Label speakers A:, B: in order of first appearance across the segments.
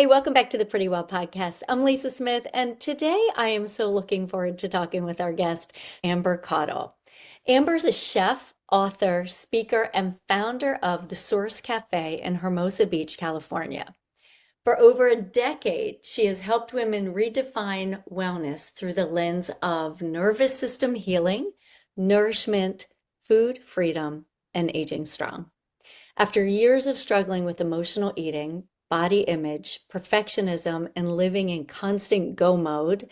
A: Hey, welcome back to the Pretty Well podcast. I'm Lisa Smith, and today I am so looking forward to talking with our guest, Amber Caudle. Amber's a chef, author, speaker, and founder of The Source Cafe in Hermosa Beach, California. For over a decade, she has helped women redefine wellness through the lens of nervous system healing, nourishment, food freedom, and aging strong. After years of struggling with emotional eating, body image, perfectionism, and living in constant go mode,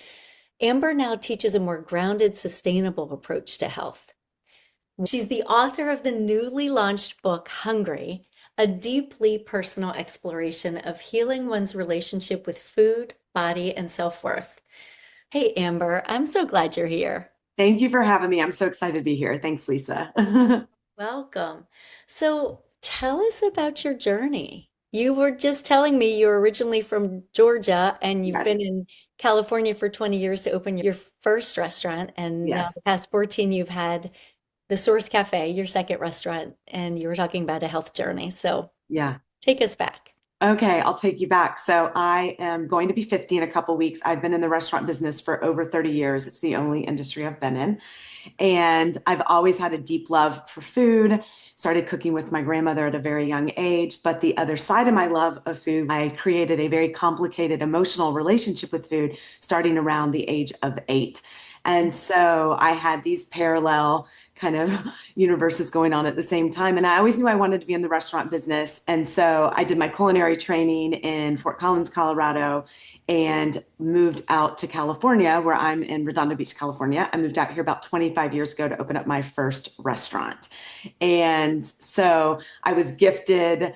A: Amber now teaches a more grounded, sustainable approach to health. She's the author of the newly launched book, Hungry, a deeply personal exploration of healing one's relationship with food, body, and self-worth. Hey, Amber, I'm so glad you're here.
B: Thank you for having me. I'm so excited to be here. Thanks, Lisa.
A: Welcome. So tell us about your journey. You were just telling me you're originally from Georgia and you've been
B: Yes,
A: in California for 20 years to open your first restaurant. And now the
B: yes,
A: past 14, you've had the Source Cafe, your second restaurant, and you were talking about a health journey. So
B: yeah.
A: take us back.
B: Okay, I'll take you back. So I am going to be 50 in a couple weeks. I've been in the restaurant business for over 30 years. It's the only industry I've been in. And I've always had a deep love for food. Started cooking with my grandmother at a very young age. But the other side of my love of food, I created a very complicated emotional relationship with food starting around the age of 8. And so I had these parallel kind of universes going on at the same time. And I always knew I wanted to be in the restaurant business. And so I did my culinary training in Fort Collins, Colorado, and moved out to California, where I'm in Redondo Beach, California. I moved out here about 25 years ago to open up my first restaurant. And so I was gifted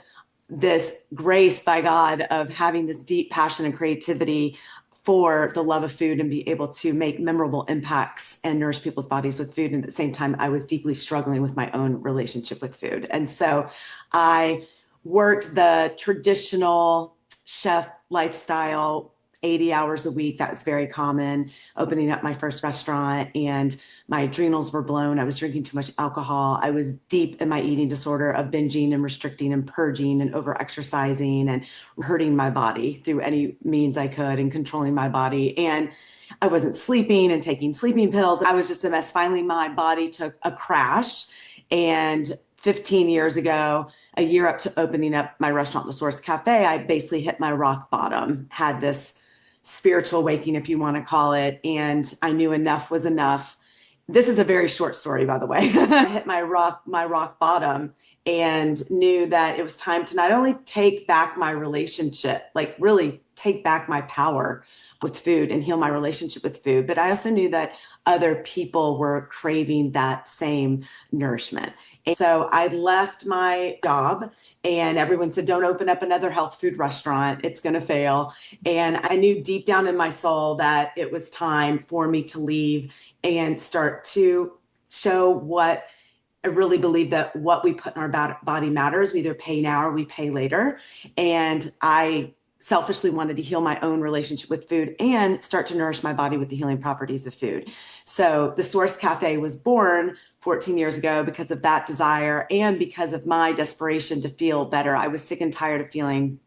B: this grace by God of having this deep passion and creativity for the love of food and be able to make memorable impacts and nourish people's bodies with food. And at the same time, I was deeply struggling with my own relationship with food. And so I worked the traditional chef lifestyle 80 hours a week. That was very common, opening up my first restaurant, and my adrenals were blown. I was drinking too much alcohol. I was deep in my eating disorder of binging and restricting and purging and over exercising and hurting my body through any means I could and controlling my body. And I wasn't sleeping and taking sleeping pills. I was just a mess. Finally, my body took a crash. And 15 years ago, a year up to opening up my restaurant, The Source Cafe, I basically hit my rock bottom, had this spiritual awakening, if you want to call it. And I knew enough was enough. This is a very short story, by the way. I hit my rock bottom and knew that it was time to not only take back my relationship, like really take back my power with food and heal my relationship with food, but I also knew that other people were craving that same nourishment. And so I left my job, and everyone said, don't open up another health food restaurant. It's going to fail. And I knew deep down in my soul that it was time for me to leave and start to show what I really believe, that what we put in our body matters. We either pay now or we pay later. And I selfishly wanted to heal my own relationship with food and start to nourish my body with the healing properties of food. So the Source Cafe was born 14 years ago because of that desire and because of my desperation to feel better. I was sick and tired of feeling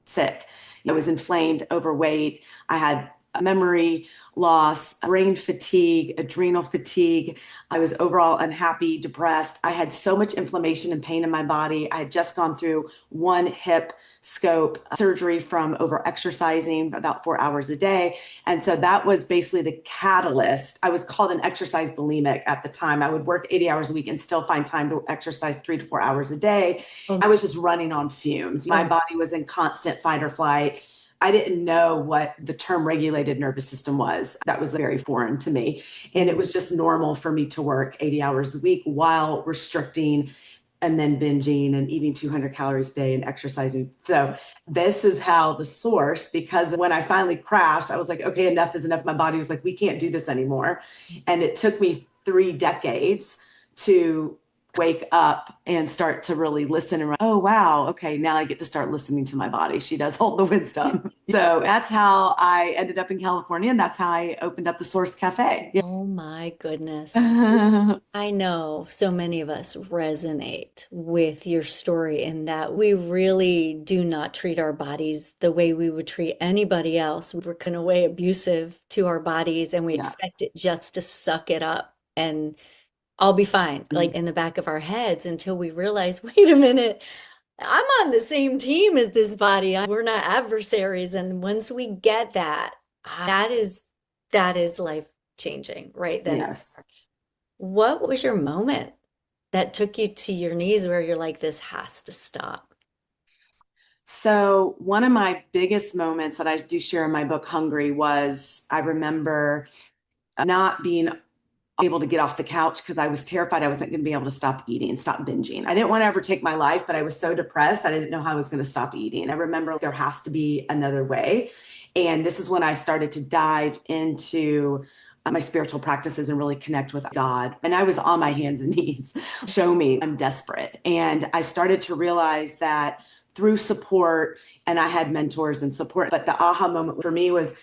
B: sick. I was inflamed, overweight. I had memory loss, brain fatigue, adrenal fatigue. I was overall unhappy, depressed. I had so much inflammation and pain in my body. I had just gone through one hip scope surgery from over exercising about 4 hours a day. And so that was basically the catalyst. I was called an exercise bulimic at the time. I would work 80 hours a week and still find time to exercise 3 to 4 hours a day.
A: Oh,
B: I was just running on fumes. My
A: oh,
B: body was in constant fight or flight. I didn't know what the term regulated nervous system was. That was very foreign to me. And it was just normal for me to work 80 hours a week while restricting and then binging and eating 200 calories a day and exercising. So this is how the source, because when I finally crashed, I was like, okay, enough is enough. My body was like, we can't do this anymore. And it took me 3 decades to wake up and start to really listen and, oh, wow, okay, now I get to start listening to my body. She does hold the wisdom. So that's how I ended up in California, and that's how I opened up the Source Cafe.
A: Oh my goodness.
B: Yeah.
A: I know so many of us resonate with your story in that we really do not treat our bodies the way we would treat anybody else. We're in a way abusive to our bodies and we
B: Yeah.
A: expect it just to suck it up and I'll be fine, like in the back of our heads until we realize, wait a minute, I'm on the same team as this body. We're not adversaries. And once we get that, that is life changing right then.
B: Yes.
A: What was your moment that took you to your knees where you're like, this has to stop?
B: So, one of my biggest moments that I do share in my book, Hungry, was I remember not being able to get off the couch because I was terrified I wasn't going to be able to stop eating, stop binging. I didn't want to ever take my life, but I was so depressed that I didn't know how I was going to stop eating. I remember there has to be another way. And this is when I started to dive into my spiritual practices and really connect with God. And I was on my hands and knees. Show me, I'm desperate. And I started to realize that through support, and I had mentors and support, but the aha moment for me was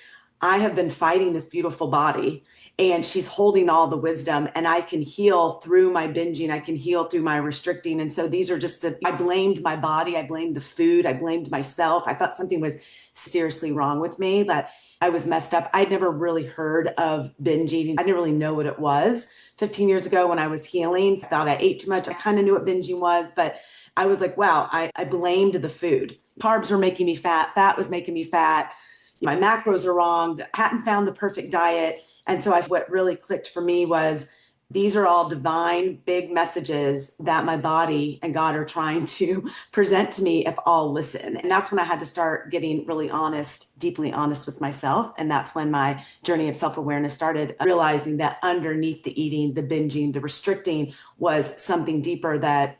B: I have been fighting this beautiful body and she's holding all the wisdom and I can heal through my binging. I can heal through my restricting. And so these are I blamed my body. I blamed the food. I blamed myself. I thought something was seriously wrong with me, that I was messed up. I'd never really heard of binge eating. I didn't really know what it was. 15 years ago when I was healing, I thought I ate too much. I kind of knew what binging was, but I was like, wow, I blamed the food. Carbs were making me fat. Fat was making me fat. My macros are wrong. I hadn't found the perfect diet. And so what really clicked for me was these are all divine big messages that my body and God are trying to present to me if I'll listen. And that's when I had to start getting really honest, deeply honest with myself. And that's when my journey of self-awareness started, realizing that underneath the eating, the binging, the restricting was something deeper, that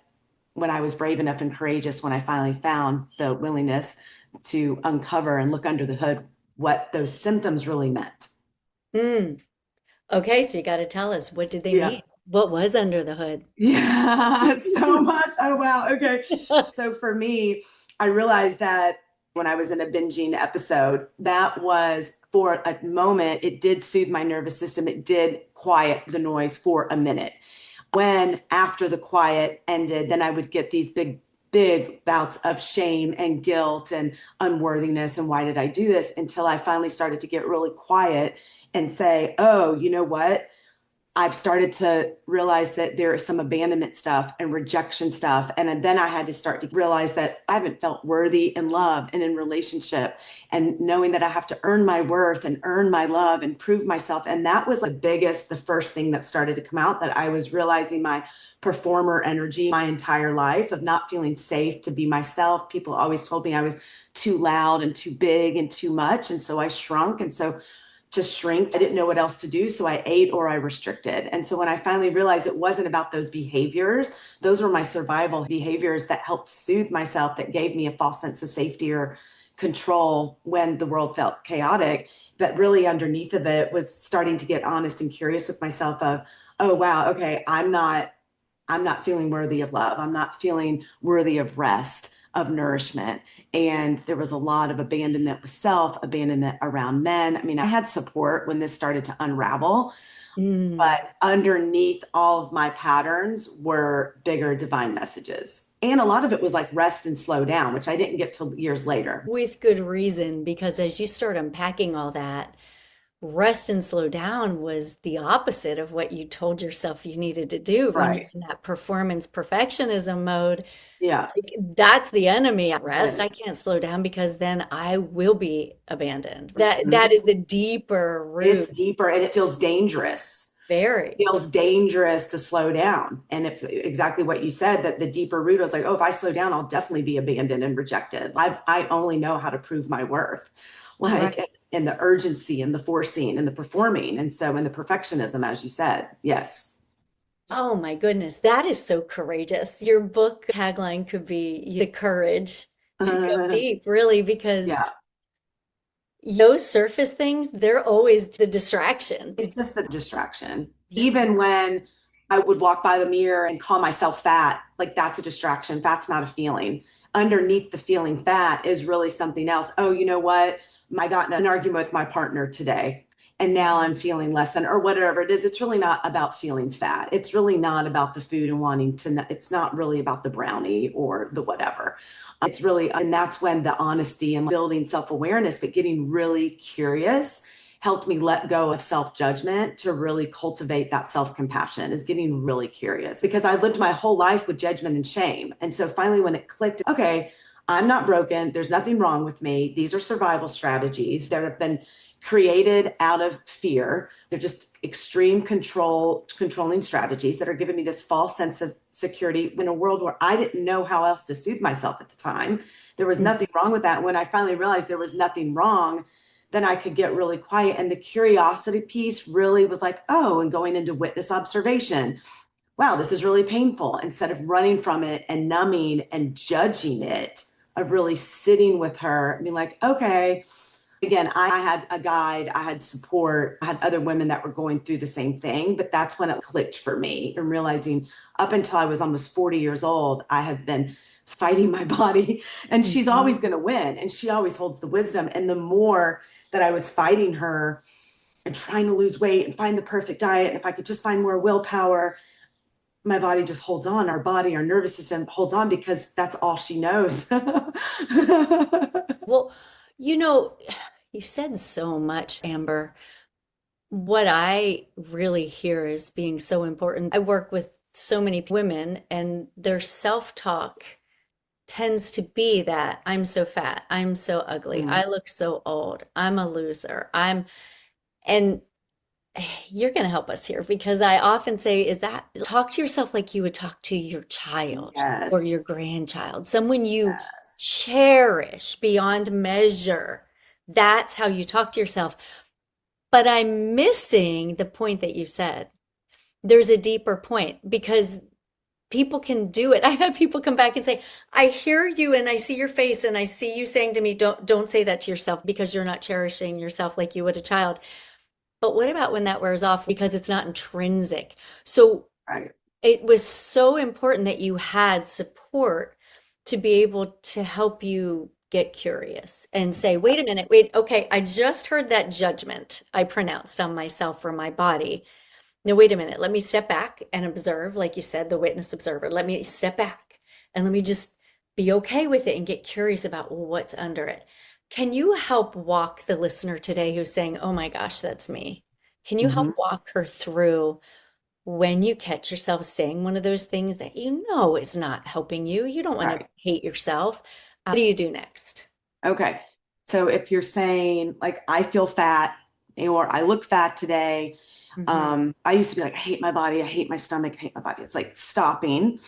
B: when I was brave enough and courageous, when I finally found the willingness to uncover and look under the hood, what those symptoms really meant.
A: Mm. Okay, so you got to tell us, what did they
B: Yeah.
A: mean? What was under the hood?
B: Yeah, so much. Oh, wow. Okay. So for me, I realized that when I was in a binging episode, that was for a moment, it did soothe my nervous system. It did quiet the noise for a minute. When after the quiet ended, then I would get these big bouts of shame and guilt and unworthiness. And why did I do this? Until I finally started to get really quiet and say, oh, you know what? I've started to realize that there is some abandonment stuff and rejection stuff. And then I had to start to realize that I haven't felt worthy in love and in relationship, and knowing that I have to earn my worth and earn my love and prove myself. And that was the first thing that started to come out, that I was realizing my performer energy my entire life of not feeling safe to be myself. People always told me I was too loud and too big and too much. And so I shrunk. And so to shrink, I didn't know what else to do. So I ate or I restricted. And so when I finally realized it wasn't about those behaviors, those were my survival behaviors that helped soothe myself, that gave me a false sense of safety or control when the world felt chaotic. But really underneath of it was starting to get honest and curious with myself of, oh, wow, okay, I'm not feeling worthy of love. I'm not feeling worthy of rest, of nourishment. And there was a lot of abandonment with self, abandonment around men. I mean, I had support when this started to unravel,
A: Mm.
B: but underneath all of my patterns were bigger divine messages. And a lot of it was like rest and slow down, which I didn't get till years later.
A: With good reason, because as you start unpacking all that, rest and slow down was the opposite of what you told yourself you needed to do when you're
B: Right.
A: in that performance perfectionism mode.
B: Yeah.
A: Like, that's the enemy.
B: It
A: Rest. I
B: is.
A: can't slow down because then I will be abandoned. That
B: Mhm.
A: is the deeper
B: It's
A: root.
B: deeper and it feels dangerous.
A: Very.
B: Feels dangerous to slow down. And if exactly what you said, that the deeper root was like, oh, if I slow down, I'll definitely be abandoned and rejected. I only know how to prove my worth,
A: Right.
B: like in the urgency and the forcing and the performing. And so in the perfectionism, as you said, yes.
A: Oh my goodness, that is so courageous. Your book tagline could be the courage to go deep, really, because
B: Yeah.
A: those surface things, they're always the distraction.
B: It's just the distraction.
A: Yep.
B: Even when I would walk by the mirror and call myself fat. Like that's a distraction. Fat's not a feeling. Underneath the feeling fat is really something else. Oh, you know what? I got in an argument with my partner today and now I'm feeling less than, or whatever it is. It's really not about feeling fat. It's really not about the food and wanting to, it's not really about the brownie or the whatever. It's really, and that's when the honesty and building self awareness, but getting really curious helped me let go of self-judgment to really cultivate that self-compassion is getting really curious because I lived my whole life with judgment and shame. And so finally when it clicked, okay, I'm not broken. There's nothing wrong with me. These are survival strategies that have been created out of fear. They're just extreme controlling strategies that are giving me this false sense of security in a world where I didn't know how else to soothe myself at the time. There was nothing wrong with that. When I finally realized there was nothing wrong, then I could get really quiet. And the curiosity piece really was like, oh, and going into witness observation. Wow, this is really painful. Instead of running from it and numbing and judging it, of really sitting with her and being like, okay, again, I had a guide, I had support, I had other women that were going through the same thing, but that's when it clicked for me and realizing up until I was almost 40 years old, I have been fighting my body and she's
A: Mhm.
B: always going to win and she always holds the wisdom. And the more that I was fighting her and trying to lose weight and find the perfect diet, and if I could just find more willpower, my body just holds on. Our body, our nervous system holds on because that's all she knows.
A: Well, you know, you said so much, Amber. What I really hear is being so important. I work with so many women, and their self-talk tends to be that I'm so fat, I'm so ugly,
B: Mm,
A: I look so old, I'm a loser, and you're going to help us here because I often say, is that talk to yourself like you would talk to your child or your
B: yes.
A: grandchild, someone you
B: Yes.
A: cherish beyond measure. That's how you talk to yourself. But I'm missing the point that you said. There's a deeper point because people can do it. I've had people come back and say, I hear you and I see your face and I see you saying to me, don't say that to yourself because you're not cherishing yourself like you would a child. But what about when that wears off because it's not intrinsic? So
B: Right.
A: it was so important that you had support to be able to help you get curious and say, wait a minute, wait, okay, I just heard that judgment I pronounced on myself or my body. Now, wait a minute, let me step back and observe, like you said, the witness observer. Let me step back and let me just be okay with it and get curious about what's under it. Can you help walk the listener today who's saying, oh my gosh, that's me? Can you help
B: Hmm.
A: walk her through when you catch yourself saying one of those things that you know is not helping you? You don't want to
B: Right.
A: hate yourself. What do you do next?
B: Okay. So if you're saying like I feel fat or I look fat today,
A: Hmm.
B: I used to be like, I hate my body, I hate my stomach, I hate my body. It's like stopping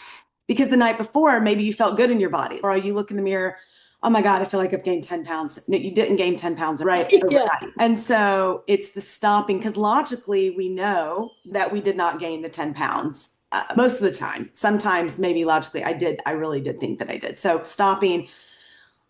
B: because the night before maybe you felt good in your body, or you look in the mirror, oh my God, I feel like I've gained 10 pounds. No, you didn't gain 10 pounds right
A: Yeah.
B: overnight. And so it's the stopping because logically we know that we did not gain the 10 pounds. Most of the time, sometimes maybe logically I really did think that I did. So stopping,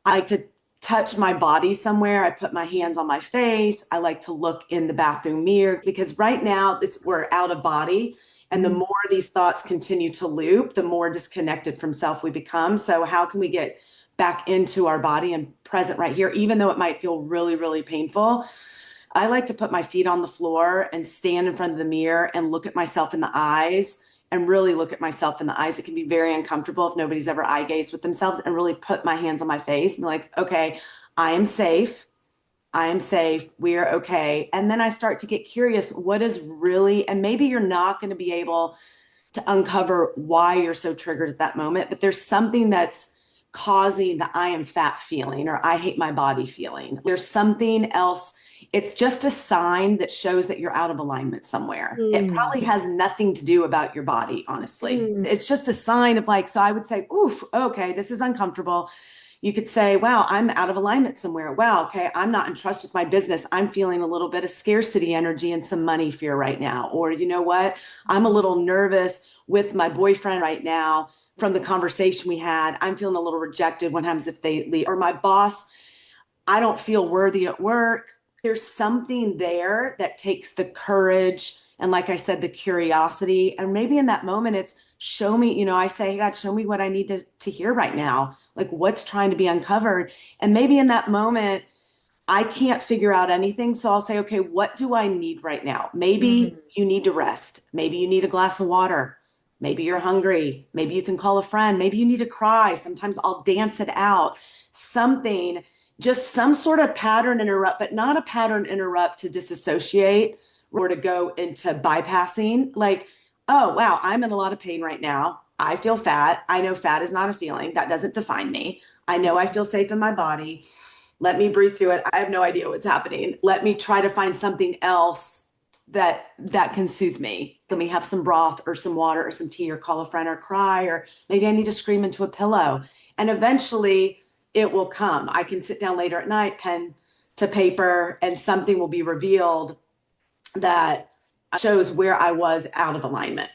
B: I like to touch my body somewhere. I put my hands on my face. I like to look in the bathroom mirror because right now we're out of body. And the
A: Mhm.
B: more these thoughts continue to loop, the more disconnected from self we become. So, how can we get back into our body and present right here, even though it might feel really, really painful? I like to put my feet on the floor and stand in front of the mirror and look at myself in the eyes and really look at myself in the eyes. It can be very uncomfortable if nobody's ever eye gazed with themselves and really put my hands on my face and be like, okay, I am safe. I am safe. We are okay. And then I start to get curious what is really, and maybe you're not going to be able to uncover why you're so triggered at that moment, but there's something that's causing the I am fat feeling or I hate my body feeling. There's something else. It's just a sign that shows that you're out of alignment somewhere. It
A: Mm.
B: probably has nothing to do about your body, honestly.
A: Mm.
B: It's just a sign of like, so I would say, oof, okay, this is uncomfortable. You could say, wow, I'm out of alignment somewhere. Wow, okay, I'm not in trust with my business. I'm feeling a little bit of scarcity energy and some money fear right now. Or, you know what? I'm a little nervous with my boyfriend right now from the conversation we had. I'm feeling a little rejected. What happens if they leave? Or my boss, I don't feel worthy at work. There's something there that takes the courage and, like I said, the curiosity. And maybe in that moment, it's show me, I say, hey, God, show me what I need to hear right now. Like what's trying to be uncovered. And maybe in that moment, I can't figure out anything. So I'll say, okay, what do I need right now? Maybe
A: Mm.
B: you need to rest. Maybe you need a glass of water. Maybe you're hungry. Maybe you can call a friend. Maybe you need to cry. Sometimes I'll dance it out. Something, just some sort of pattern interrupt, but not a pattern interrupt to disassociate or to go into bypassing. Like, oh, wow, I'm in a lot of pain right now. I feel fat. I know fat is not a feeling. That doesn't define me. I know I feel safe in my body. Let me breathe through it. I have no idea what's happening. Let me try to find something else that can soothe me. Let me have some broth or some water or some tea or call a friend or cry, or maybe I need to scream into a pillow. And eventually it will come. I can sit down later at night, pen to paper, and something will be revealed that shows where I was out of alignment.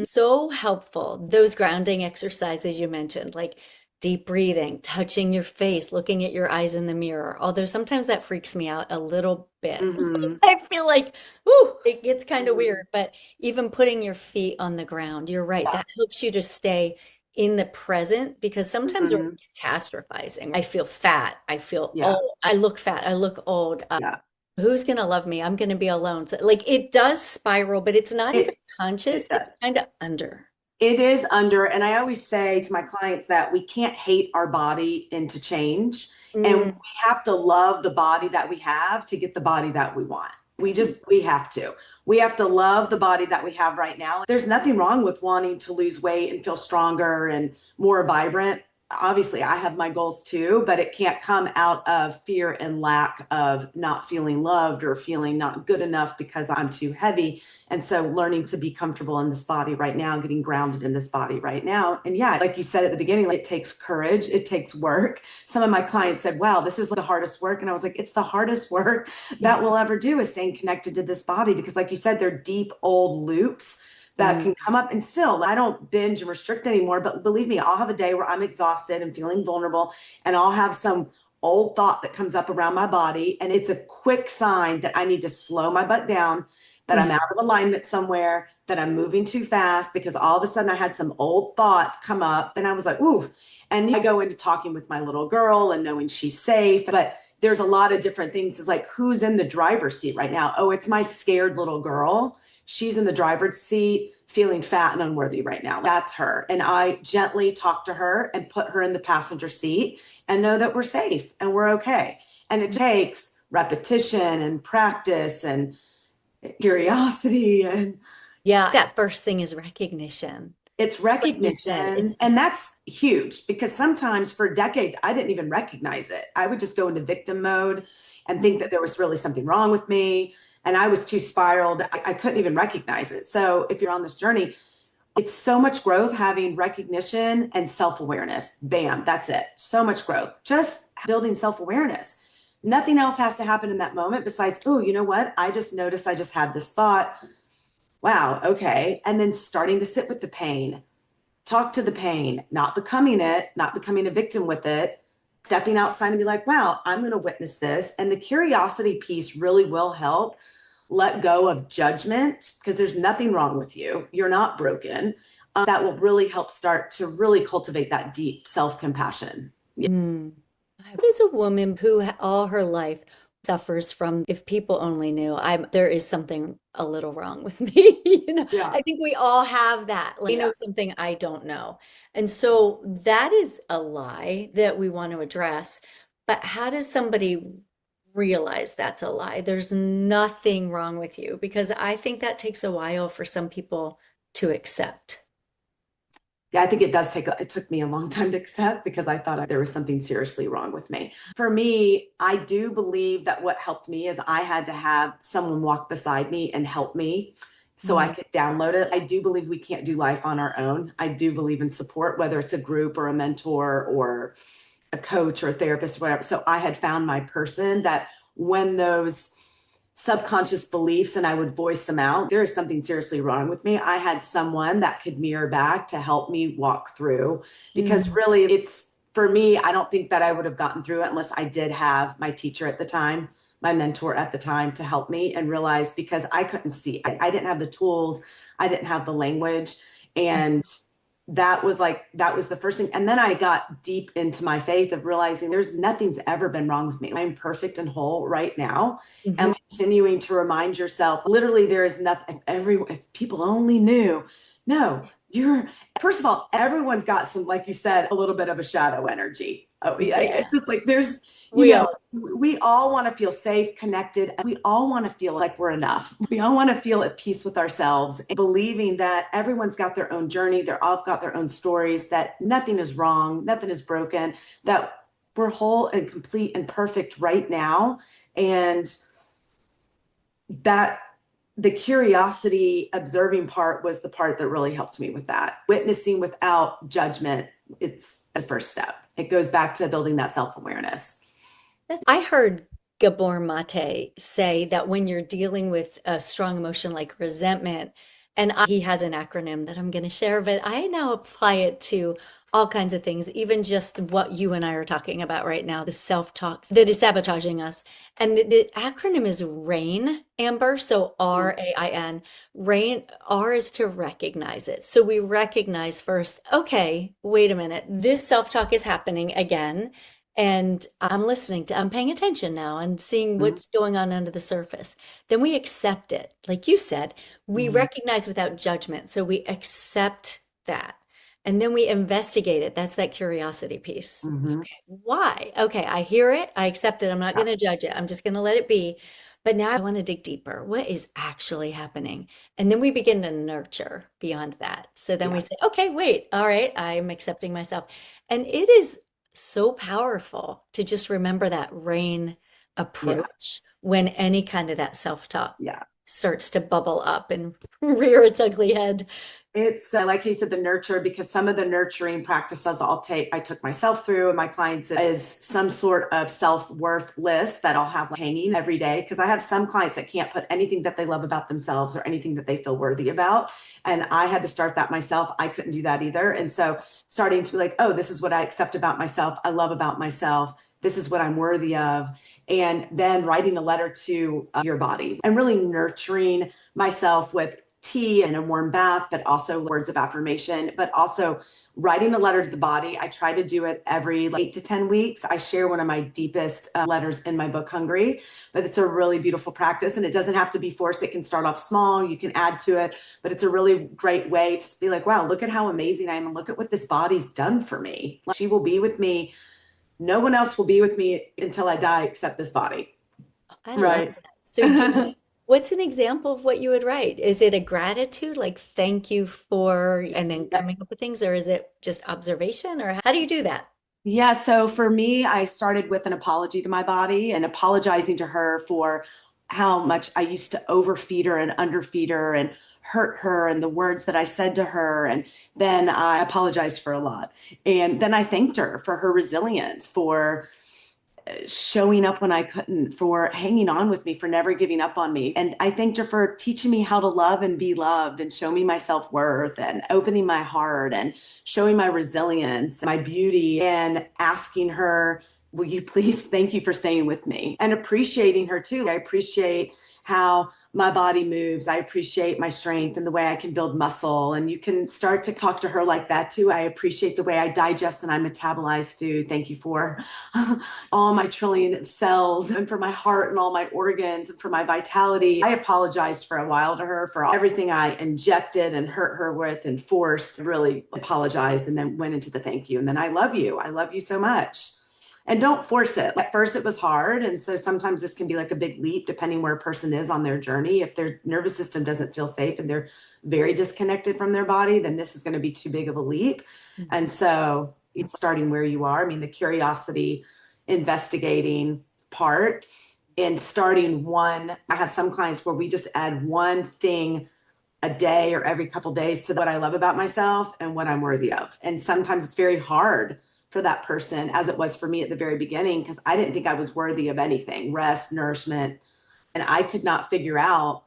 A: So helpful. Those grounding exercises you mentioned, like deep breathing, touching your face, looking at your eyes in the mirror. Although sometimes that freaks me out a little bit.
B: Mm-hmm.
A: I feel like, ooh, it gets kind of
B: Mm-hmm.
A: weird. But even putting your feet on the ground, you're right.
B: Yeah.
A: That helps you to stay in the present because sometimes we're
B: Mm-hmm.
A: catastrophizing. I feel fat. I feel
B: Yeah.
A: old. I look fat. I look old.
B: Yeah.
A: Who's going to love me? I'm going to be alone. So, like it does spiral, but it's not even
B: It
A: conscious.
B: it
A: It's
B: does.
A: kind of under.
B: It is under, and I always say to my clients that we can't hate our body into change. And we
A: Mm.
B: have to love the body that we have to get the body that we want. We have to. We have to love the body that we have right now. There's nothing wrong with wanting to lose weight and feel stronger and more vibrant. Obviously, I have my goals too, but it can't come out of fear and lack of not feeling loved or feeling not good enough because I'm too heavy. And so learning to be comfortable in this body right now, getting grounded in this body right now. And yeah, like you said at the beginning, like, it takes courage, it takes work. Some of my clients said, wow, this is the hardest work. And I was like, it's the hardest work
A: Yeah.
B: that we'll ever do is staying connected to this body. Because like you said, they're deep old loops that
A: Mm.
B: can come up. And still, I don't binge and restrict anymore. But believe me, I'll have a day where I'm exhausted and feeling vulnerable, and I'll have some old thought that comes up around my body. And it's a quick sign that I need to slow my butt down, that I'm out of alignment somewhere, that I'm moving too fast, because all of a sudden I had some old thought come up and I was like, ooh. And I go into talking with my little girl and knowing she's safe. But there's a lot of different things. It's like, who's in the driver's seat right now? Oh, it's my scared little girl. She's in the driver's seat, feeling fat and unworthy right now. That's her. And I gently talk to her and put her in the passenger seat and know that we're safe and we're okay. And it takes repetition and practice and curiosity, and
A: Yeah, that first thing is recognition.
B: it's
A: Like you said,
B: recognition. And that's huge because sometimes for decades I didn't even recognize it. I would just go into victim mode and think that there was really something wrong with me, and I was too spiraled. I couldn't even recognize it. So if you're on this journey, it's so much growth having recognition and self-awareness. Bam, that's it. So much growth, just building self-awareness. Nothing else has to happen in that moment besides, oh, you know what, I just noticed I just had this thought. Wow, okay. And then starting to sit with the pain, talk to the pain, not becoming it, not becoming a victim with it, stepping outside and be like, wow, I'm going to witness this. And the curiosity piece really will help let go of judgment, because there's nothing wrong with you. You're not broken. That will really help start to really cultivate that deep self compassion. Yeah.
A: mm. What is a woman who all her life suffers from, if people only knew, there is something a little wrong with me.
B: Yeah.
A: I think we all have that. Like, I know
B: Yeah.
A: something I don't know. And so that is a lie that we want to address. But how does somebody realize that's a lie? There's nothing wrong with you, because I think that takes a while for some people to accept.
B: Yeah, I think it took me a long time to accept because I thought there was something seriously wrong with me. For me, I do believe that what helped me is I had to have someone walk beside me and help me so I
A: Mm.
B: could download it. I do believe we can't do life on our own. I do believe in support, whether it's a group or a mentor or a coach or a therapist or whatever. So I had found my person that when those subconscious beliefs and I would voice them out, there is something seriously wrong with me. I had someone that could mirror back to help me walk through, because
A: Mm.
B: really it's for me, I don't think that I would have gotten through it unless I did have my teacher at the time, my mentor at the time to help me and realize because I couldn't see it. I didn't have the tools, I didn't have the language. And that was the first thing. And then I got deep into my faith of realizing nothing's ever been wrong with me. I'm perfect and whole right now.
A: Mhm.
B: And continuing to remind yourself, literally, there is nothing, if people only knew. No, first of all, everyone's got some, like you said, a little bit of a shadow energy. Oh, yeah,
A: Yeah,
B: it's just like
A: we all.
B: we all want to feel safe, connected. We all want to feel like we're enough. We all want to feel at peace with ourselves, and believing that everyone's got their own journey. They're all got their own stories, that nothing is wrong, nothing is broken, that we're whole and complete and perfect right now. And that the curiosity observing part was the part that really helped me with that. Witnessing without judgment, it's the first step. It goes back to building that self-awareness.
A: I heard Gabor Mate say that when you're dealing with a strong emotion like resentment, and he has an acronym that I'm going to share, but I now apply it to all kinds of things, even just what you and I are talking about right now, the self-talk that is sabotaging us. And the acronym is RAIN, Amber. So RAIN. RAIN, R is to recognize it. So we recognize first, okay, wait a minute, this self-talk is happening again. And I'm paying attention now and seeing
B: Mhm.
A: what's going on under the surface. Then we accept it. Like you said, we
B: Mhm.
A: recognize without judgment. So we accept that. And then we investigate it. That's that curiosity piece.
B: Mhm.
A: Okay, why? Okay, I hear it. I accept it. I'm not
B: Yeah.
A: going to judge it. I'm just going to let it be. But now I want to dig deeper. What is actually happening? And then we begin to nurture beyond that. So then we
B: Yes.
A: say, okay, wait, all right, I'm accepting myself. And it is so powerful to just remember that RAIN
B: Yeah.
A: approach when any kind of that self-talk
B: Yeah.
A: starts to bubble up and rear its ugly head.
B: It's like you said, the nurture, because some of the nurturing practices I took myself through and my clients is some sort of self-worth list that I'll have hanging every day. Because I have some clients that can't put anything that they love about themselves or anything that they feel worthy about. And I had to start that myself. I couldn't do that either. And so starting to be like, oh, this is what I accept about myself. I love about myself. This is what I'm worthy of. And then writing a letter to your body and really nurturing myself with tea and a warm bath, but also words of affirmation, but also writing a letter to the body. I try to do it every 8 to 10 weeks. I share one of my deepest letters in my book, Hungry, but it's a really beautiful practice and it doesn't have to be forced. It can start off small. You can add to it, but it's a really great way to be like, wow, look at how amazing I am and look at what this body's done for me. She will be with me. No one else will be with me until I die except this body.
A: I love
B: Right.
A: that. So what's an example of what you would write? Is it a gratitude, like thank you for, and then coming up with things, or is it just observation, or how do you do that?
B: Yeah, so for me, I started with an apology to my body and apologizing to her for how much I used to overfeed her and underfeed her and hurt her and the words that I said to her. And then I apologized for a lot. And then I thanked her for her resilience, for showing up when I couldn't, for hanging on with me, for never giving up on me. And I thanked her for teaching me how to love and be loved and show me my self worth and opening my heart and showing my resilience, my beauty, and asking her, will you please thank you for staying with me and appreciating her too. I appreciate how my body moves. I appreciate my strength and the way I can build muscle. And you can start to talk to her like that too. I appreciate the way I digest and I metabolize food. Thank you for all my trillion cells and for my heart and all my organs and for my vitality. I apologized for a while to her for everything I injected and hurt her with and forced. Really apologized and then went into the thank you. And then I love you. I love you so much. And don't force it. At first, it was hard. And so sometimes this can be like a big leap, depending where a person is on their journey. If their nervous system doesn't feel safe and they're very disconnected from their body, then this is going to be too big of a leap.
A: Mhm.
B: And so it's starting where you are. I mean, the curiosity, investigating part, and starting one. I have some clients where we just add one thing a day or every couple days to what I love about myself and what I'm worthy of. And sometimes it's very hard for that person, as it was for me at the very beginning, because I didn't think I was worthy of anything, rest, nourishment. And I could not figure out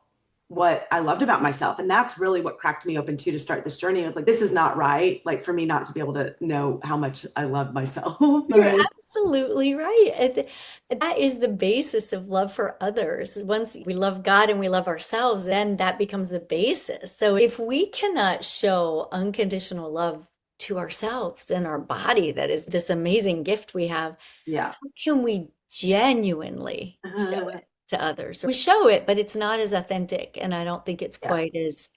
B: what I loved about myself. And that's really what cracked me open too to start this journey. I was like, this is not right. Like for me not to be able to know how much I love myself.
A: You're
B: Right.
A: absolutely right. That is the basis of love for others. Once we love God and we love ourselves, then that becomes the basis. So if we cannot show unconditional love to ourselves and our body, that is this amazing gift we have,
B: Yeah.
A: how can we genuinely show it to others? We show it, but it's not as authentic. And I don't think it's
B: Yeah.
A: quite as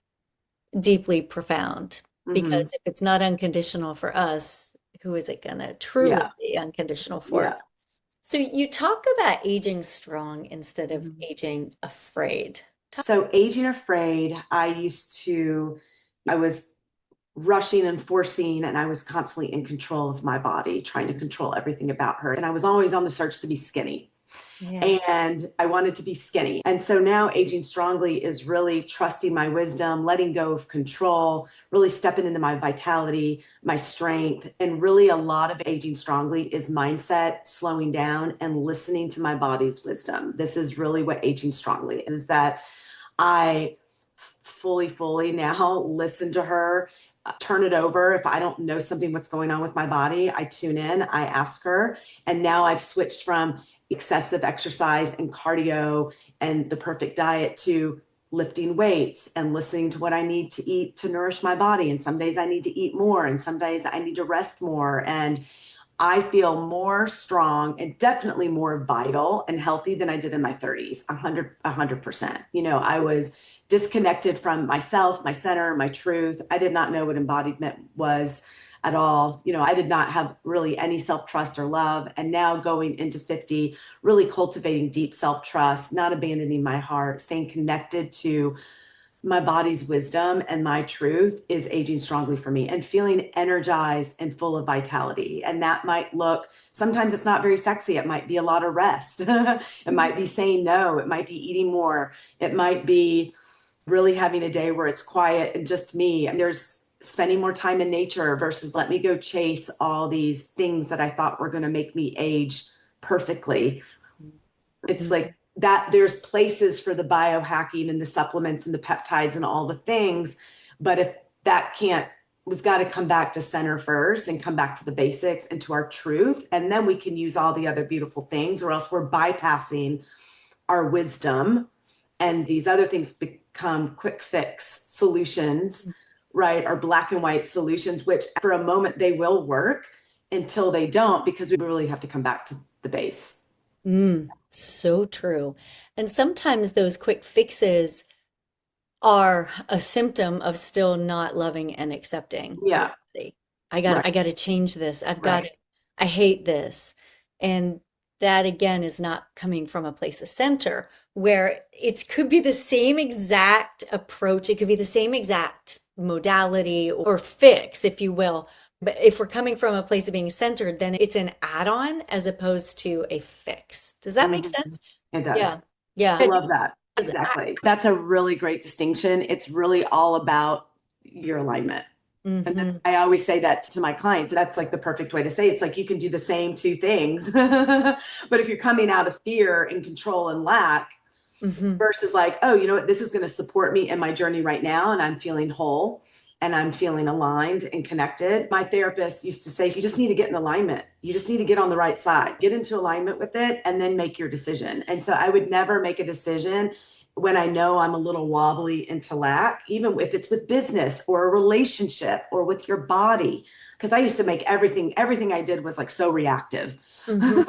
A: deeply profound
B: Hmm.
A: because if it's not unconditional for us, who is it going to truly
B: Yeah.
A: be unconditional for?
B: Yeah.
A: So you talk about aging strong instead of
B: Mhm.
A: aging afraid.
B: So aging afraid, I was rushing and forcing, and I was constantly in control of my body, trying to control everything about her. And I was always on the search to be skinny.
A: Yeah.
B: And I wanted to be skinny. And so now aging strongly is really trusting my wisdom, letting go of control, really stepping into my vitality, my strength. And really, a lot of aging strongly is mindset, slowing down, and listening to my body's wisdom. This is really what aging strongly is, that I fully now listen to her, turn it over. If I don't know something, what's going on with my body, I tune in, I ask her. And now I've switched from excessive exercise and cardio and the perfect diet to lifting weights and listening to what I need to eat to nourish my body. And some days I need to eat more, and some days I need to rest more. And I feel more strong and definitely more vital and healthy than I did in my 30s. 100%. I was disconnected from myself, my center, my truth. I did not know what embodiment was at all. I did not have really any self-trust or love. And now going into 50, really cultivating deep self-trust, not abandoning my heart, staying connected to my body's wisdom and my truth is aging strongly for me, and feeling energized and full of vitality. And that might look, sometimes it's not very sexy. It might be a lot of rest. It might be saying no. It might be eating more. It might be really having a day where it's quiet and just me. And there's spending more time in nature versus let me go chase all these things that I thought were going to make me age perfectly. It's like that there's places for the biohacking and the supplements and the peptides and all the things. But if that can't, we've got to come back to center first and come back to the basics and to our truth. And then we can use all the other beautiful things, or else we're bypassing our wisdom. And these other things become quick fix solutions, right? Or black and white solutions, which for a moment they will work until they don't, because we really have to come back to the base.
A: So true. And sometimes those quick fixes are a symptom of still not loving and accepting your
B: Yeah.
A: body.
B: Right.
A: I got to change this. I've got to,
B: Right.
A: I hate this. And that again is not coming from a place of center where it could be the same exact approach. It could be the same exact modality or fix, if you will. But if we're coming from a place of being centered, then it's an add-on as opposed to a fix. Does that make
B: Mhm.
A: sense?
B: It
A: Yeah.
B: does. I
A: Yeah.
B: love that.
A: Because
B: Exactly. That's a really great distinction. It's really all about your alignment. And that's,
A: mhm.
B: I always say that to my clients. That's like the perfect way to say it. It's like you can do the same two things. But if you're coming out of fear and control and lack
A: Hmm.
B: versus like, oh, you know what, this is going to support me in my journey right now, and I'm feeling whole and I'm feeling aligned and connected. My therapist used to say, you just need to get in alignment. You just need to get on the right side, get into alignment with it, and then make your decision. And so I would never make a decision when I know I'm a little wobbly into lack, even if it's with business or a relationship or with your body. Because I used to make everything I did was like so reactive,
A: Hmm.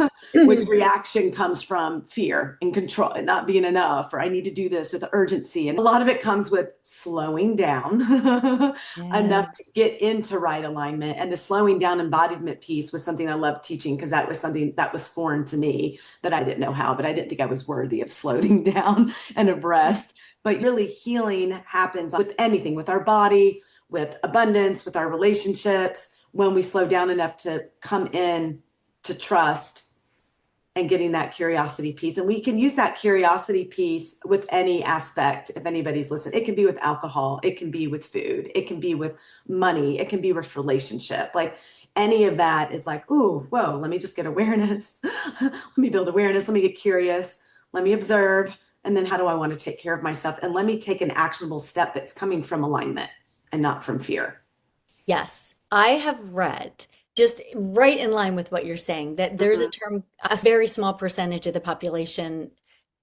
B: which reaction comes from fear and control and not being enough, or I need to do this with urgency. And a lot of it comes with slowing down
A: Yeah.
B: enough to get into right alignment. And the slowing down embodiment piece was something I loved teaching, because that was something that was foreign to me, that I didn't know how, but I didn't think I was worthy of slowing down and of rest. But really, healing happens with anything, with our body, with abundance, with our relationships, when we slow down enough to come in to trust and getting that curiosity piece. And we can use that curiosity piece with any aspect. If anybody's listening, it can be with alcohol, it can be with food, it can be with money, it can be with relationship. Like any of that is like, ooh, whoa, let me just get awareness. Let me build awareness. Let me get curious. Let me observe. And then how do I want to take care of myself? And let me take an actionable step that's coming from alignment and not from fear.
A: Yes, I have read, just right in line with what you're saying, that there's a
B: Mhm.
A: term, a very small percentage of the population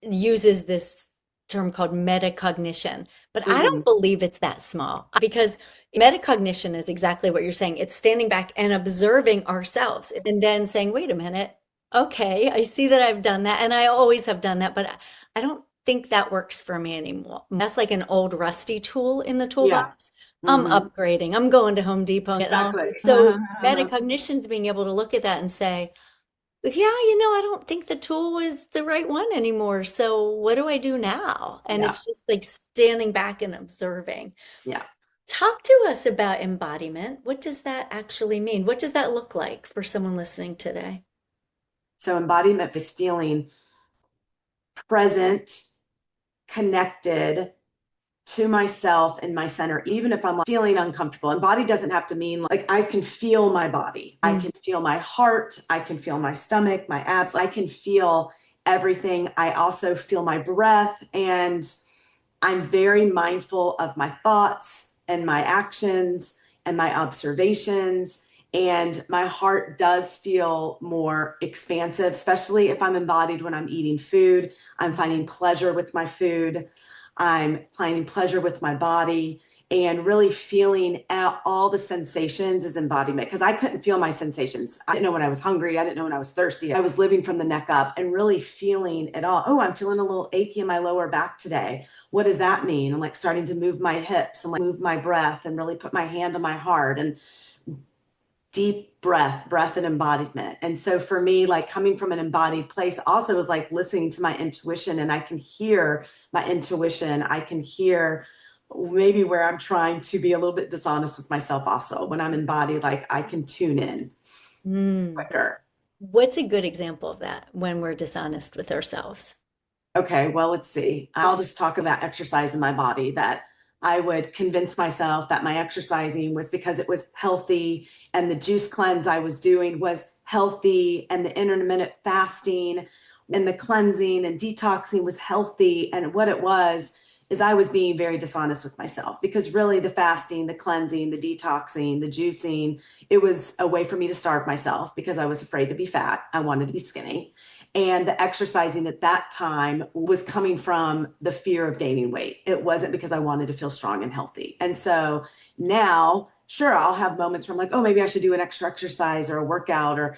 A: uses this term called metacognition, but I don't
B: Mhm.
A: believe it's that small because metacognition is exactly what you're saying. It's standing back and observing ourselves and then saying, wait a minute, okay, I see that I've done that and I always have done that, but I don't think that works for me anymore. That's like an old rusty tool in the
B: Yeah.
A: toolbox. I'm
B: Hmm.
A: upgrading. I'm going to Home Depot and getting all.
B: Exactly.
A: So metacognition is being able to look at that and say, yeah, I don't think the tool was the right one anymore. So what do I do now? And
B: Yeah.
A: it's just like standing back and observing.
B: Yeah.
A: Talk to us about embodiment. What does that actually mean? What does that look like for someone listening today?
B: So embodiment is feeling present, connected to myself and my center, even if I'm like, feeling uncomfortable. And body doesn't have to mean like I can feel my body. I
A: Mm.
B: can feel my heart. I can feel my stomach, my abs. I can feel everything. I also feel my breath. And I'm very mindful of my thoughts and my actions and my observations. And my heart does feel more expansive, especially if I'm embodied when I'm eating food. I'm finding pleasure with my food. I'm finding pleasure with my body and really feeling out all the sensations is embodiment because I couldn't feel my sensations. I didn't know when I was hungry. I didn't know when I was thirsty. I was living from the neck up and really feeling it all. Oh, I'm feeling a little achy in my lower back today. What does that mean? I'm like starting to move my hips and like move my breath and really put my hand on my heart and deep breath and embodiment. And so for me, like coming from an embodied place also is like listening to my intuition and I can hear my intuition. I can hear maybe where I'm trying to be a little bit dishonest with myself also. When I'm embodied, like I can tune in
A: Mm.
B: quicker.
A: What's a good example of that when we're dishonest with ourselves?
B: Okay, well, let's see. I'll just talk about exercise in my body that I would convince myself that my exercising was because it was healthy and the juice cleanse I was doing was healthy and the intermittent fasting and the cleansing and detoxing was healthy. And what it was is I was being very dishonest with myself because really the fasting, the cleansing, the detoxing, the juicing, it was a way for me to starve myself because I was afraid to be fat. I wanted to be skinny. And the exercising at that time was coming from the fear of gaining weight. It wasn't because I wanted to feel strong and healthy. And so now, sure, I'll have moments where I'm like, oh, maybe I should do an extra exercise or a workout, or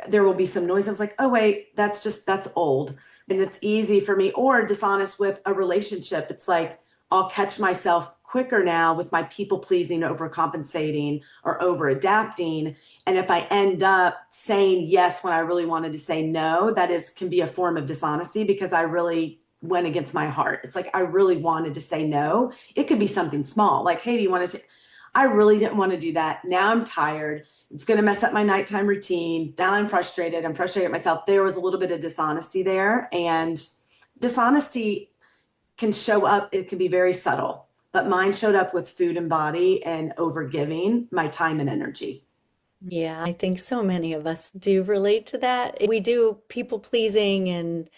B: there will be some noise. I was like, oh, wait, that's old. And it's easy for me, or dishonest with a relationship. It's like, I'll catch myself quicker now with my people pleasing, overcompensating, or over adapting. And if I end up saying yes when I really wanted to say no, that is can be a form of dishonesty because I really went against my heart. It's like I really wanted to say no. It could be something small, like, hey, do you want to? I really didn't want to do that. Now I'm tired. It's going to mess up my nighttime routine. Now I'm frustrated. I'm frustrated at myself. There was a little bit of dishonesty there. And dishonesty can show up, it can be very subtle, but mine showed up with food and body and overgiving my time and energy.
A: Yeah, I think so many of us do relate to that. We do people pleasing and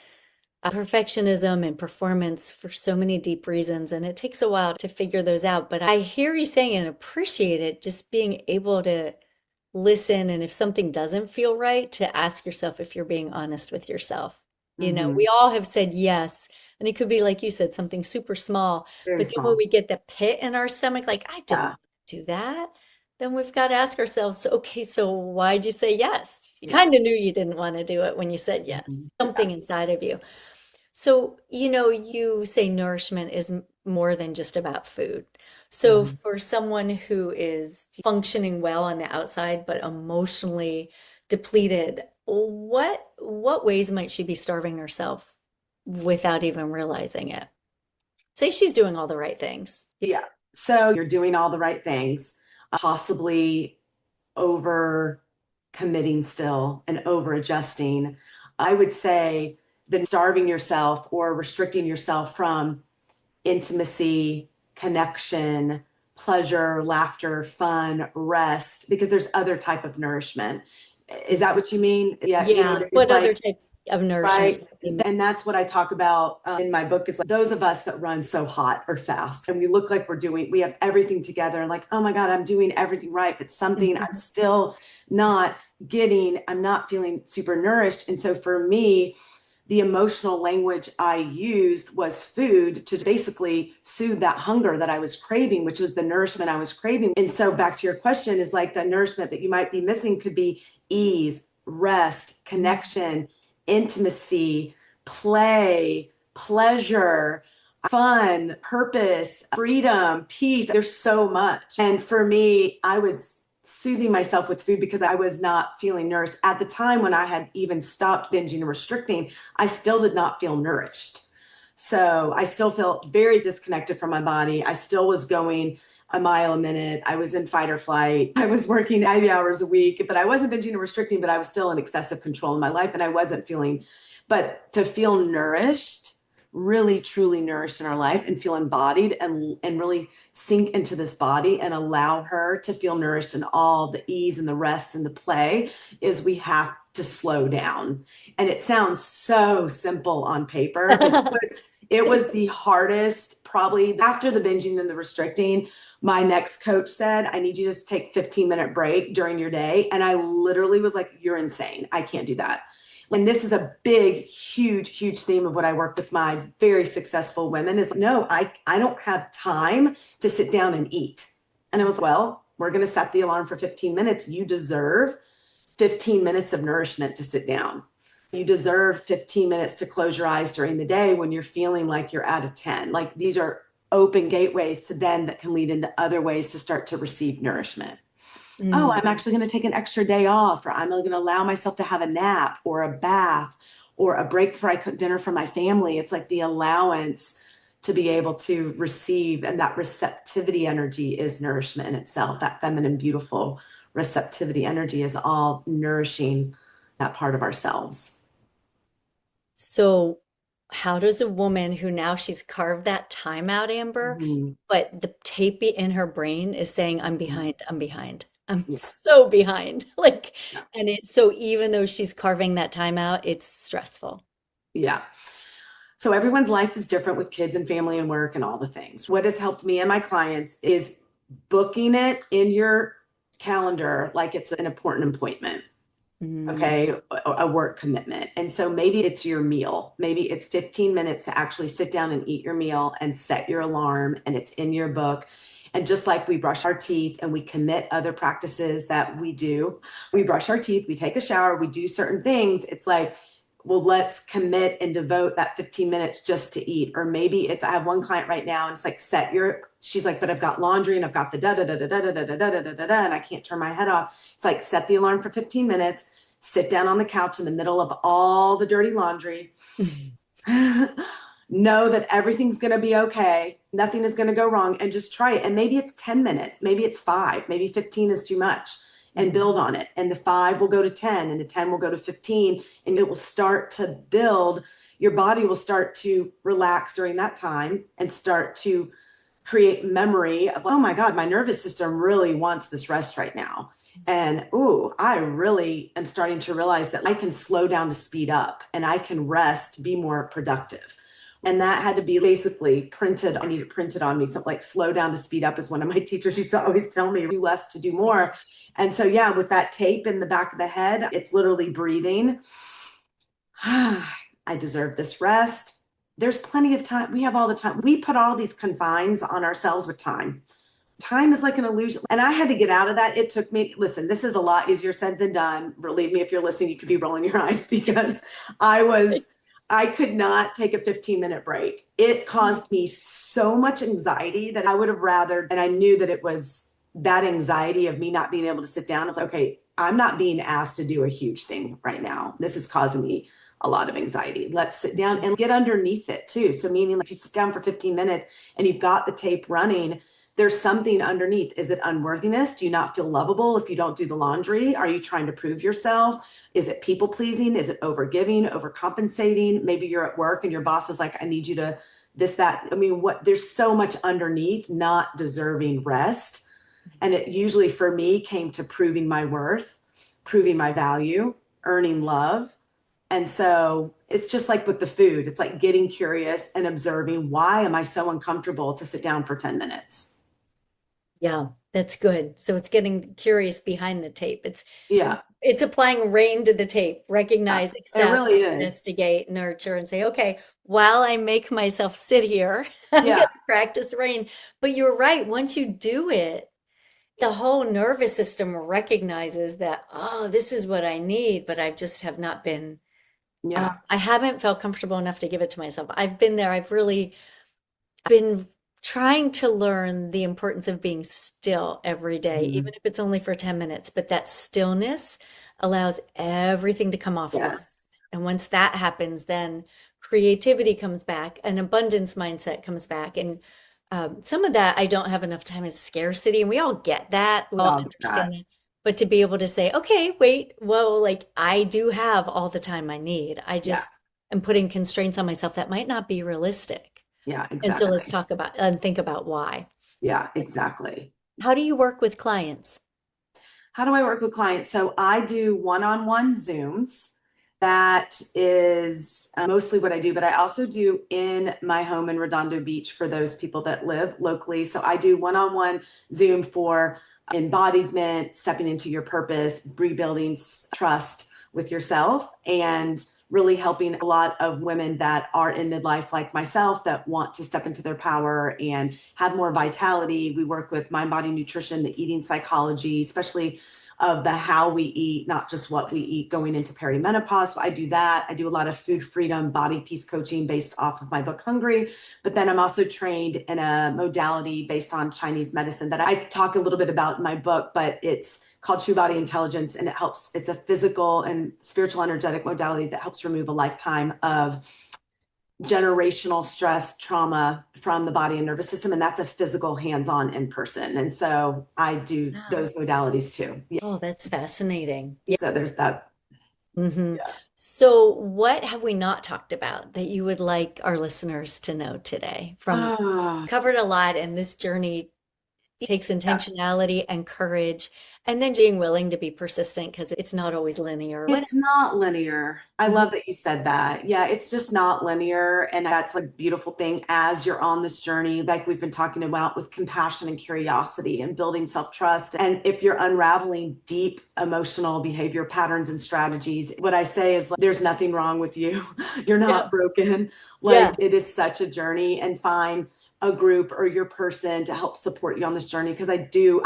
A: perfectionism and performance for so many deep reasons, and it takes a while to figure those out. But I hear you saying and appreciate it, just being able to listen, and if something doesn't feel right, to ask yourself if you're being honest with yourself.
B: Mm-hmm.
A: We all have said yes, and it could be like you said, something super small,
B: Very
A: but then when
B: small.
A: we get the pit in our stomach, like, I don't
B: Yeah.
A: do that, then we've got to ask ourselves, okay, so why'd you say yes? You
B: Yeah.
A: kind of knew you didn't want to do it when you said
B: Mm-hmm.
A: yes,
B: Yeah.
A: something inside of you. So, you say nourishment is more than just about food. So,
B: Mm-hmm.
A: for someone who is functioning well on the outside but emotionally depleted, what ways might she be starving herself without even realizing it? Say she's doing all the right things.
B: Yeah. So you're doing all the right things, possibly over committing still and over adjusting. I would say that starving yourself or restricting yourself from intimacy, connection, pleasure, laughter, fun, rest, because there's other type of nourishment. Is that what you mean? Yeah,
A: Yeah.
B: it's
A: What other
B: like,
A: types of nourishment
B: right.
A: would be?
B: And that's what I talk about in my book is like those of us that run so hot or fast and we look like we have everything together and like, oh my God, I'm doing everything right, but something I'm
A: Mhm.
B: still not I'm not feeling super nourished. And so for me, the emotional language I used was food to basically soothe that hunger that I was craving, which was the nourishment I was craving. And so back to your question is like the nourishment that you might be missing could be ease, rest, connection, intimacy, play, pleasure, fun, purpose, freedom, peace. There's so much. And for me, I was soothing myself with food because I was not feeling nourished. At the time when I had even stopped binging and restricting, I still did not feel nourished. So I still felt very disconnected from my body. I still was going a mile a minute. I was in fight or flight. I was working 80 hours a week, but I wasn't binging and restricting, but I was still in excessive control in my life and I wasn't feeling, but to feel nourished, really truly nourished in our life and feel embodied and really sink into this body and allow her to feel nourished in all the ease and the rest and the play is we have to slow down. And it sounds so simple on paper, but it was the hardest, probably after the binging and the restricting. My next coach said, I need you to just take 15-minute break during your day. And I literally was like, you're insane. I can't do that. And this is a big, huge theme of what I work with my very successful women is no, I don't have time to sit down and eat. And I was, well, we're going to set the alarm for 15 minutes. You deserve 15 minutes of nourishment to sit down. You deserve 15 minutes to close your eyes during the day when you're feeling like you're out of 10. Like these are open gateways to then that can lead into other ways to start to receive nourishment. Oh,
A: Mm.
B: I'm actually going to take an extra day off, or I'm going to allow myself to have a nap or a bath or a break before I cook dinner for my family. It's like the allowance to be able to receive, and that receptivity energy is nourishment in itself. That feminine, beautiful receptivity energy is all nourishing that part of ourselves.
A: So, how does a woman who now she's carved that time out, Amber,
B: Mhm.
A: but the tape in her brain is saying, I'm
B: Mhm.
A: behind, I'm behind, I'm
B: Yeah,
A: so behind. Like,
B: yeah,
A: and so even though she's carving that time out, it's stressful.
B: yeah. So everyone's life is different with kids and family and work and all the things. What has helped me and my clients is booking it in your calendar like it's an important appointment,
A: Mm.
B: okay, a work commitment. And so maybe it's your meal. Maybe it's 15 minutes to actually sit down and eat your meal and set your alarm and it's in your book. And just like we brush our teeth and we commit other practices that we do, we brush our teeth, we take a shower, we do certain things. It's like, well, let's commit and devote that 15 minutes just to eat. Or maybe it's, I have one client right now and it's like, she's like, but I've got laundry and I've got the da da da da da da da da da da da da, and I can't turn my head off. It's like, set the alarm for 15 minutes, sit down on the couch in the middle of all the dirty laundry. Know that everything's going to be okay. Nothing is going to go wrong and just try it. And maybe it's 10 minutes, maybe it's 5, maybe 15 is too much and
A: Mhm.
B: build on it. And the 5 will go to 10 and the 10 will go to 15 and it will start to build. Your body will start to relax during that time and start to create memory of, oh my God, my nervous system really wants this rest right now. And ooh, I really am starting to realize that I can slow down to speed up and I can rest to be more productive. And that had to be basically printed. I need it printed on me. Something like slow down to speed up is one of my teachers used to always tell me, do less to do more. And so, yeah, with that tape in the back of the head, it's literally breathing. I deserve this rest. There's plenty of time. We have all the time. We put all these confines on ourselves with time. Time is like an illusion. And I had to get out of that. It took me, listen, this is a lot easier said than done. Believe me, if you're listening, you could be rolling your eyes because I was, I could not take a 15-minute break. It caused me so much anxiety that I would have rather, and I knew that it was that anxiety of me not being able to sit down. I was like, okay, I'm not being asked to do a huge thing right now. This is causing me a lot of anxiety. Let's sit down and get underneath it too. So meaning like you sit down for 15 minutes and you've got the tape running, there's something underneath. Is it unworthiness? Do you not feel lovable if you don't do the laundry? Are you trying to prove yourself? Is it people pleasing? Is it overgiving, overcompensating? Maybe you're at work and your boss is like, I need you to this, that. I mean, what there's so much underneath not deserving rest. And it usually for me came to proving my worth proving my value, earning love. And so it's just like with the food, it's like getting curious and observing, why am I so uncomfortable to sit down for 10 minutes?
A: Yeah, that's good. So it's getting curious behind the tape.
B: Yeah,
A: It's applying rain to the tape.
B: yeah,
A: Recognize,
B: it
A: accept,
B: really is.
A: investigate, nurture, and say, okay, while I make myself sit here, I'm going to
B: Yeah,
A: practice rain. But you're right. Once you do it, the whole nervous system recognizes that, oh, this is what I need, but I just have not been,
B: yeah.
A: I haven't felt comfortable enough to give it to myself. I've been there. I've really been trying to learn the importance of being still every day, even
B: Mhm.
A: if it's only for 10 minutes, but that stillness allows everything to come offline.
B: Yes.
A: And once that happens, then creativity comes back, an abundance mindset comes back. And some of that I don't have enough time is scarcity. And we all get that. We
B: We
A: all
B: all get that.
A: understand that. But to be able to say, okay, wait, whoa, like I do have all the time I need. I
B: Yeah,
A: just am putting constraints on myself that might not be realistic.
B: yeah,
A: And so let's
B: exactly.
A: talk about and think about why.
B: Yeah, exactly.
A: How do you work with clients?
B: How do I work with clients? So I do one-on-one Zooms. That is mostly what I do, but I also do in my home in Redondo Beach for those people that live locally. So I do one-on-one Zoom for embodiment, stepping into your purpose, rebuilding trust with yourself, and really helping a lot of women that are in midlife like myself that want to step into their power and have more vitality. We work with mind body nutrition, the eating psychology, especially of the how we eat, not just what we eat going into perimenopause. So I do that. I do a lot of food freedom, body peace coaching based off of my book Hungry. But then I'm also trained in a modality based on Chinese medicine that I talk a little bit about in my book, but it's called True Body Intelligence, and it's a physical and spiritual energetic modality that helps remove a lifetime of generational stress, trauma from the body and nervous system. And that's a physical, hands-on, in person. And so I do
A: Wow.
B: those modalities too. Yeah.
A: Oh, that's fascinating.
B: So there's that.
A: Hmm.
B: Yeah.
A: So, what have we not talked about that you would like our listeners to know today? From
B: Ah,
A: covered a lot, and this journey takes
B: yeah.
A: intentionality and courage, and then being willing to be persistent because it's not always linear. What
B: It's not linear. I
A: else?
B: love that you said that. Yeah, it's just not linear. And that's like a beautiful thing as you're on this journey, like we've been talking about with compassion and curiosity and building self-trust. And if you're unraveling deep emotional behavior patterns and strategies, what I say is like, there's nothing wrong with you. You're
A: Yeah.
B: not broken. Like
A: Yeah.
B: it is such a journey, and find a group or your person to help support you on this journey. Because I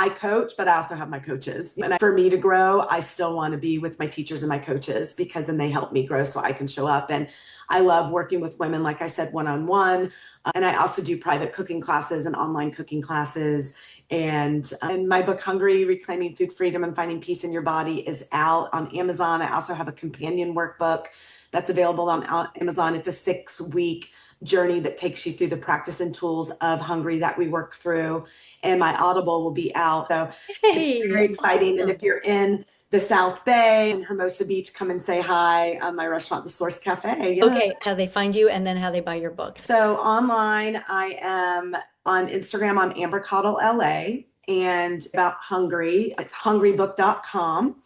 B: coach, but I also have my coaches. And for me to grow, I still want to be with my teachers and my coaches because then they help me grow so I can show up. And I love working with women, like I said, one on one. And I also do private cooking classes and online cooking classes. And my book, Hungry, Reclaiming Food Freedom and Finding Peace in Your Body, is out on Amazon. I also have a companion workbook that's available on Amazon. It's a 6-week journey that takes you through the practice and tools of Hungry that we work through. And my Audible will be out. So it's
A: Hey,
B: very exciting. And if
A: awesome.
B: you're in the South Bay and Hermosa Beach, come and say hi on my restaurant, The Source Cafe. Yeah.
A: Okay, how they find you and then how they buy your books.
B: So online, I am on Instagram. I'm Amber Caudle LA. And about Hungry, it's hungrybook.com.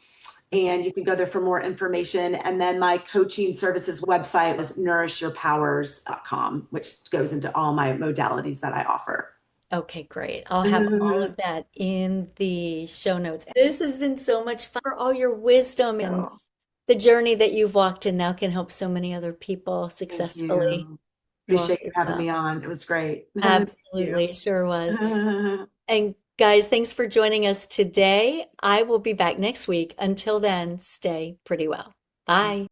B: And you can go there for more information. And then my coaching services website is nourishyourpowers.com, which goes into all my modalities that I offer.
A: Okay, great. I'll have all of that in the show notes. This has been so much fun for all your wisdom and
B: So,
A: the journey that you've walked and now can help so many other people
B: thank
A: successfully
B: you.
A: walk
B: Appreciate you
A: as
B: having
A: well.
B: me on. It was great. Thank you.
A: Absolutely, it sure was. And guys, thanks for joining us today. I will be back next week. Until then, stay pretty well. Bye.